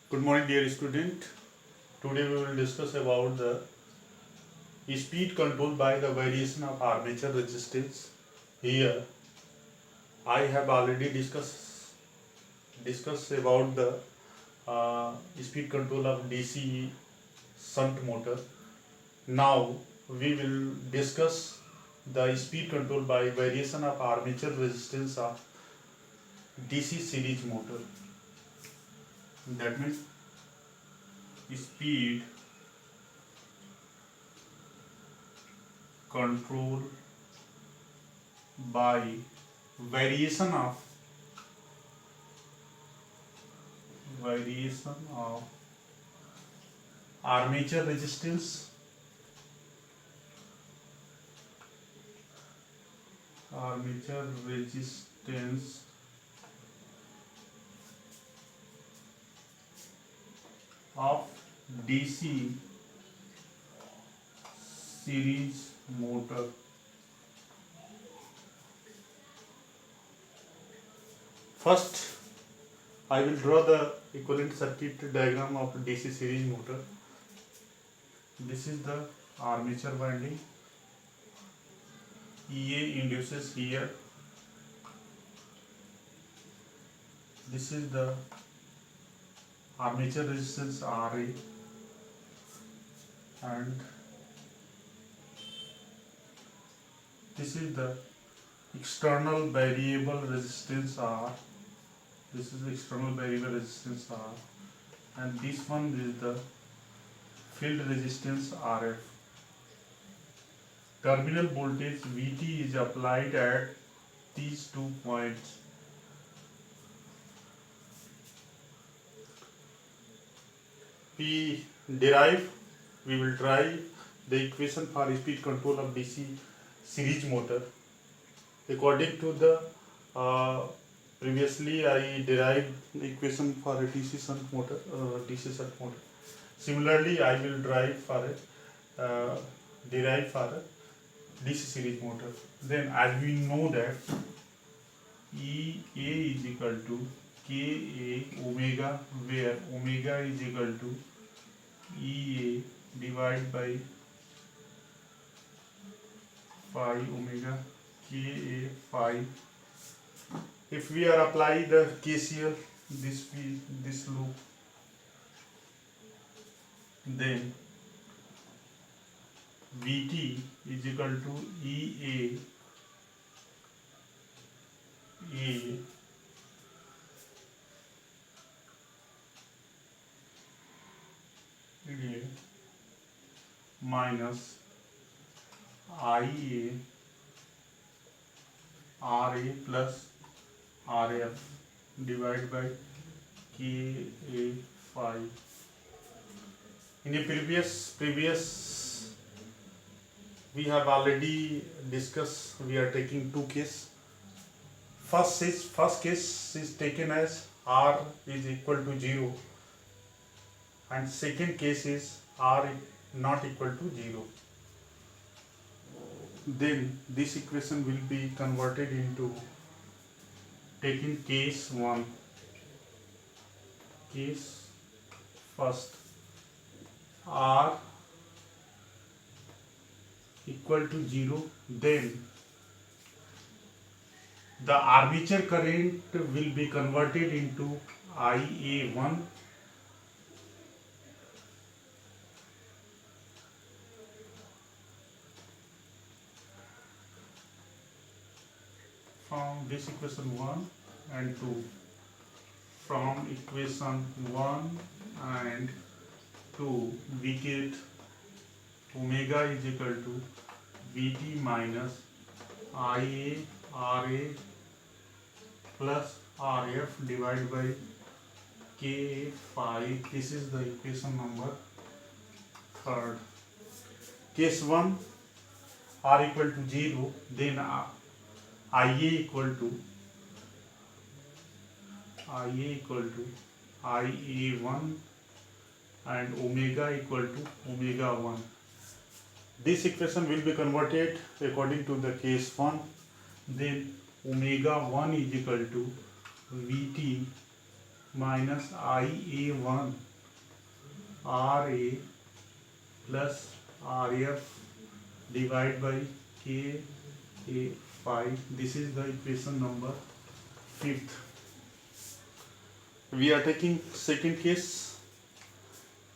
Good morning, dear student. Today we will discuss about the speed control by the variation of armature resistance. Here, I have already discussed about the speed control of DC shunt motor. Now we will discuss the speed control by variation of armature resistance of DC series motor. That means speed control by variation of armature resistance of DC series motor. First, I will draw the equivalent circuit diagram of DC series motor. This is the armature winding. EA induces here. This is the armature resistance RA, and this is the external variable resistance R. This is the external variable resistance R, and this one is the field resistance RF. Terminal voltage VT is applied at these 2 points. We will derive the equation for speed control of DC series motor. According to the previously I derived the equation for a DC shunt motor. Similarly, I will derive for a DC series motor. Then, as we know that EA is equal to KA omega, where omega is equal to EA divided by phi omega, KA phi. If we are apply the KCL this loop, then VT is equal to EA minus IA RA plus RF divided by KA phi. In a previous we have already discussed. We are taking two cases. First case is taken as R is equal to 0, and second case is R not equal to 0. Then this equation will be converted into taking case 1. Case first, R equal to 0, then the armature current will be converted into IA1 from this equation 1 and 2. From equation 1 and 2, we get omega is equal to VT minus IA RA plus RF divided by K phi. This is the equation number 3rd. Case 1, R equal to 0, then IA equal to IA1 and omega equal to omega 1. This equation will be converted according to the case 1. Then omega 1 is equal to Vt minus IA1 RA plus RF divided by KA5. This is the equation number 5th. We are taking second case,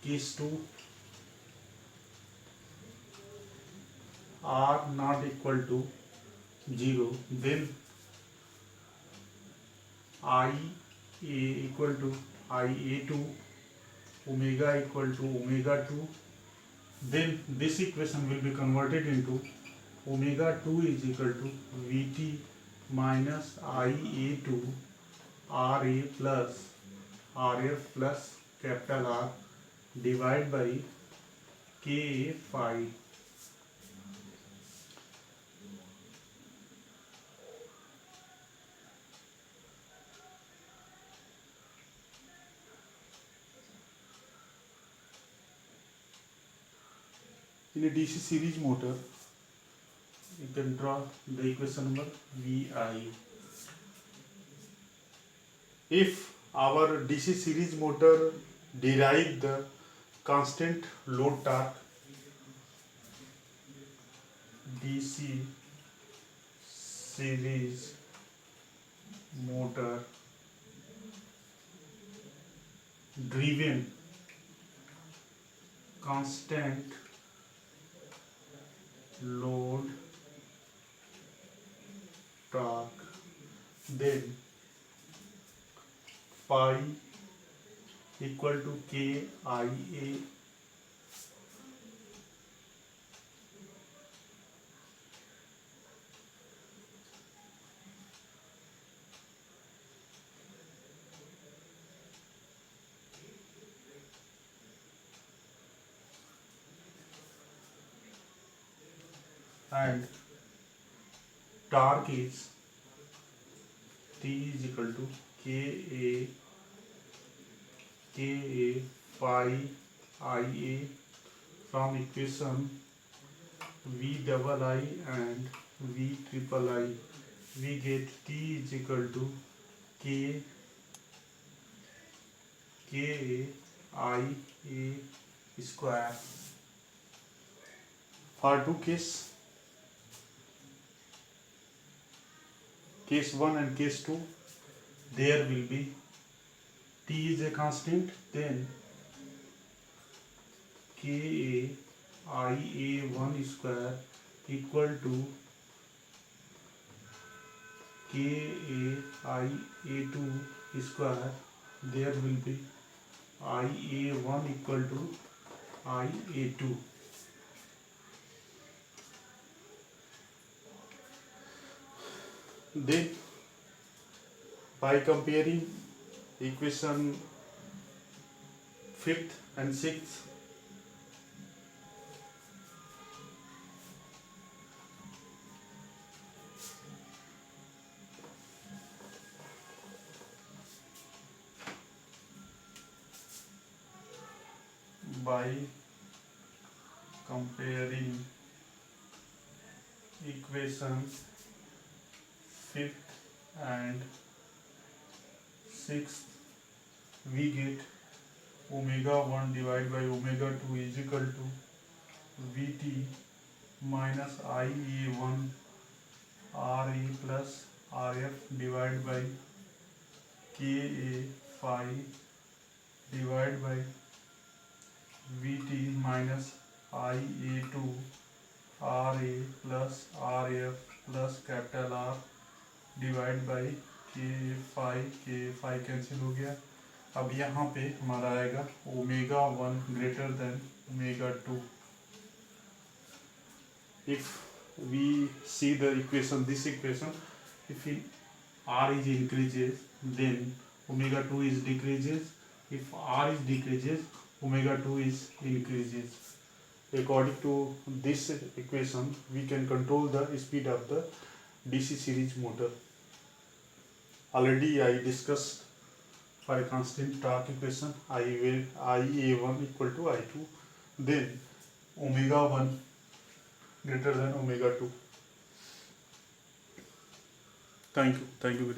case 2. R not equal to 0, then IA equal to IA2, omega equal to omega 2. Then this equation will be converted into omega 2 is equal to Vt minus IA2 RA plus RF plus capital R divided by Ka5. In a DC series motor, you can draw the equation number Vi. If our DC series motor derive the constant load torque, DC series motor driven constant load torque, then phi equal to KIA and torque is T is equal to KA phi IA. From equation V double I and V triple I, we get T is equal to K IA square. For two case 1 and case 2, there will be T is a constant, then KAIA1 square equal to KAIA2 square. There will be IA1 equal to IA2. Then by comparing equation 5th and 6th, by comparing equation 5th and 6th, we get omega 1 divided by omega 2 is equal to Vt minus IA1 RA plus RF divided by Ka5 divided by Vt minus IA2 RA plus RF plus capital R divide by K5 cancel हो गया. अब यहाँ पे हमारा आएगा omega 1 greater than omega 2. If we see the equation, this equation, if R is increases, then omega 2 is decreases. If R is decreases, omega 2 is increases. According to this equation, we can control the speed of the DC series motor. Already I discussed for a constant torque equation, IA1 equal to I2, then omega 1 greater than omega 2. Thank you very much.